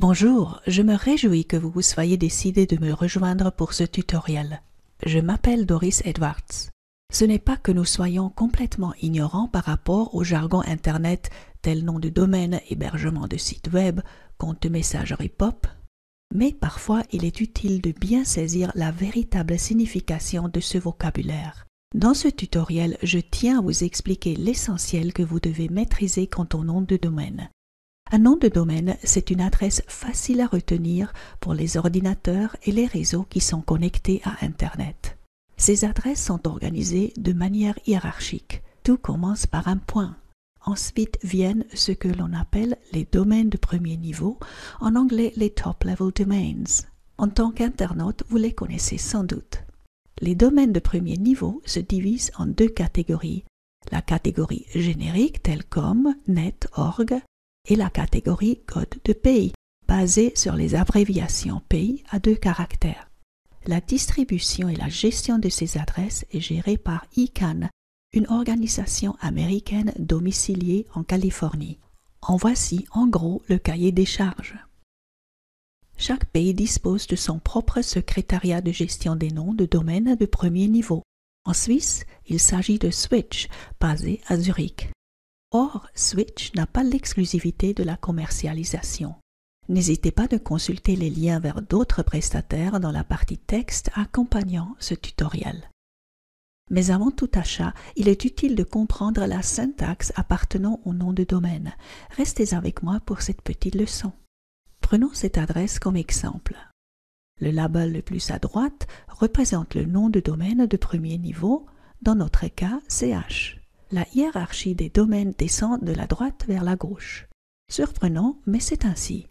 Bonjour, je me réjouis que vous soyez décidé de me rejoindre pour ce tutoriel. Je m'appelle Doris Edwards. Ce n'est pas que nous soyons complètement ignorants par rapport au jargon Internet tel nom de domaine, hébergement de site web, compte de messagerie POP, mais parfois il est utile de bien saisir la véritable signification de ce vocabulaire. Dans ce tutoriel, je tiens à vous expliquer l'essentiel que vous devez maîtriser quant au nom de domaine. Un nom de domaine, c'est une adresse facile à retenir pour les ordinateurs et les réseaux qui sont connectés à Internet. Ces adresses sont organisées de manière hiérarchique. Tout commence par un point. Ensuite viennent ce que l'on appelle les domaines de premier niveau, en anglais les top-level domains. En tant qu'internaute, vous les connaissez sans doute. Les domaines de premier niveau se divisent en deux catégories. La catégorie générique telle comme net, org, et la catégorie code de pays, basée sur les abréviations pays à 2 caractères. La distribution et la gestion de ces adresses est gérée par ICANN, une organisation américaine domiciliée en Californie. En voici en gros le cahier des charges. Chaque pays dispose de son propre secrétariat de gestion des noms de domaine de premier niveau. En Suisse, il s'agit de Switch, basé à Zurich. Or, Switch n'a pas l'exclusivité de la commercialisation. N'hésitez pas à consulter les liens vers d'autres prestataires dans la partie texte accompagnant ce tutoriel. Mais avant tout achat, il est utile de comprendre la syntaxe appartenant au nom de domaine. Restez avec moi pour cette petite leçon. Prenons cette adresse comme exemple. Le label le plus à droite représente le nom de domaine de premier niveau, dans notre cas CH. La hiérarchie des domaines descend de la droite vers la gauche. Surprenant, mais c'est ainsi.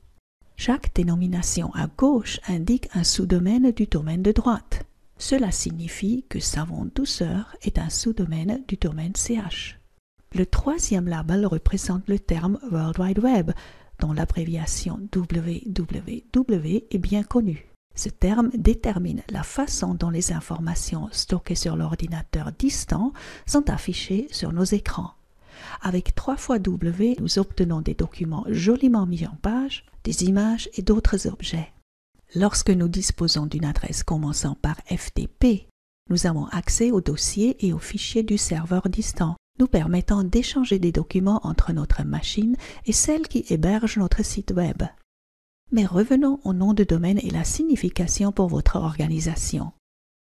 Chaque dénomination à gauche indique un sous-domaine du domaine de droite. Cela signifie que Savon Douceur est un sous-domaine du domaine CH. Le troisième label représente le terme World Wide Web, dont l'abréviation www est bien connue. Ce terme détermine la façon dont les informations stockées sur l'ordinateur distant sont affichées sur nos écrans. Avec 3 fois W, nous obtenons des documents joliment mis en page, des images et d'autres objets. Lorsque nous disposons d'une adresse commençant par FTP, nous avons accès aux dossiers et aux fichiers du serveur distant, nous permettant d'échanger des documents entre notre machine et celle qui héberge notre site web. Mais revenons au nom de domaine et la signification pour votre organisation.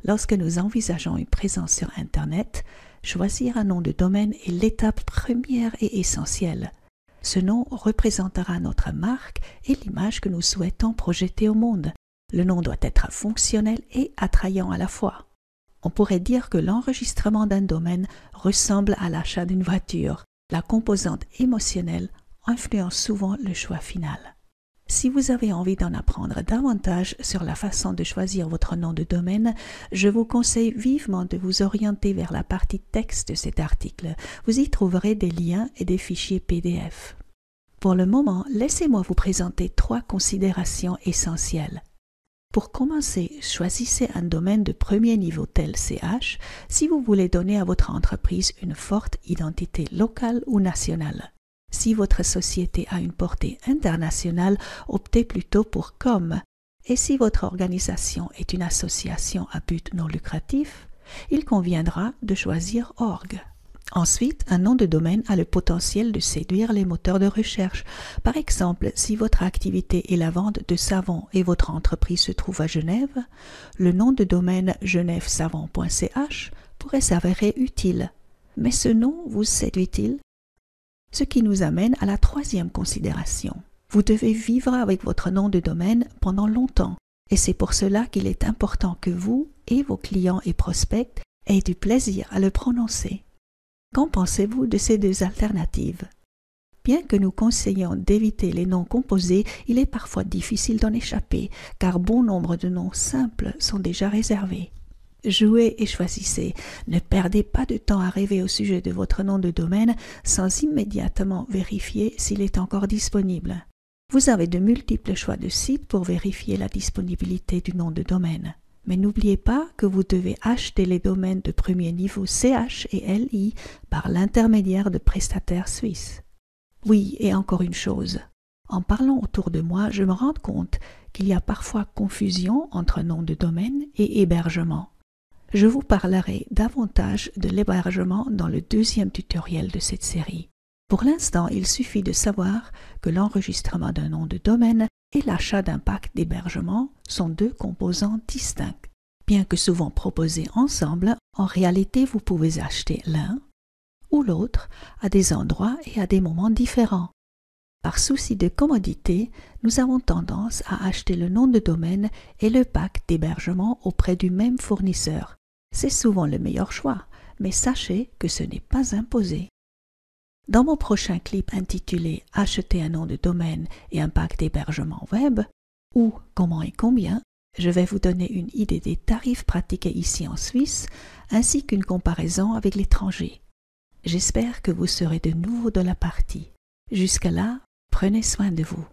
Lorsque nous envisageons une présence sur Internet, choisir un nom de domaine est l'étape première et essentielle. Ce nom représentera notre marque et l'image que nous souhaitons projeter au monde. Le nom doit être fonctionnel et attrayant à la fois. On pourrait dire que l'enregistrement d'un domaine ressemble à l'achat d'une voiture. La composante émotionnelle influence souvent le choix final. Si vous avez envie d'en apprendre davantage sur la façon de choisir votre nom de domaine, je vous conseille vivement de vous orienter vers la partie texte de cet article. Vous y trouverez des liens et des fichiers PDF. Pour le moment, laissez-moi vous présenter 3 considérations essentielles. Pour commencer, choisissez un domaine de premier niveau tel CH si vous voulez donner à votre entreprise une forte identité locale ou nationale. Si votre société a une portée internationale, optez plutôt pour COM. Et si votre organisation est une association à but non lucratif, il conviendra de choisir ORG. Ensuite, un nom de domaine a le potentiel de séduire les moteurs de recherche. Par exemple, si votre activité est la vente de savon et votre entreprise se trouve à Genève, le nom de domaine genèvesavon.ch pourrait s'avérer utile. Mais ce nom vous séduit-il? Ce qui nous amène à la 3e considération. Vous devez vivre avec votre nom de domaine pendant longtemps, et c'est pour cela qu'il est important que vous et vos clients et prospects aient du plaisir à le prononcer. Qu'en pensez-vous de ces 2 alternatives? Bien que nous conseillons d'éviter les noms composés, il est parfois difficile d'en échapper, car bon nombre de noms simples sont déjà réservés. Jouez et choisissez. Ne perdez pas de temps à rêver au sujet de votre nom de domaine sans immédiatement vérifier s'il est encore disponible. Vous avez de multiples choix de sites pour vérifier la disponibilité du nom de domaine. Mais n'oubliez pas que vous devez acheter les domaines de premier niveau CH et LI par l'intermédiaire de prestataires suisses. Oui, et encore une chose. En parlant autour de moi, je me rends compte qu'il y a parfois confusion entre nom de domaine et hébergement. Je vous parlerai davantage de l'hébergement dans le deuxième tutoriel de cette série. Pour l'instant, il suffit de savoir que l'enregistrement d'un nom de domaine et l'achat d'un pack d'hébergement sont deux composants distincts. Bien que souvent proposés ensemble, en réalité vous pouvez acheter l'un ou l'autre à des endroits et à des moments différents. Par souci de commodité, nous avons tendance à acheter le nom de domaine et le pack d'hébergement auprès du même fournisseur. C'est souvent le meilleur choix, mais sachez que ce n'est pas imposé. Dans mon prochain clip intitulé « Acheter un nom de domaine et un pack d'hébergement web » ou « Comment et combien », je vais vous donner une idée des tarifs pratiqués ici en Suisse ainsi qu'une comparaison avec l'étranger. J'espère que vous serez de nouveau de la partie. Jusqu'à là, prenez soin de vous.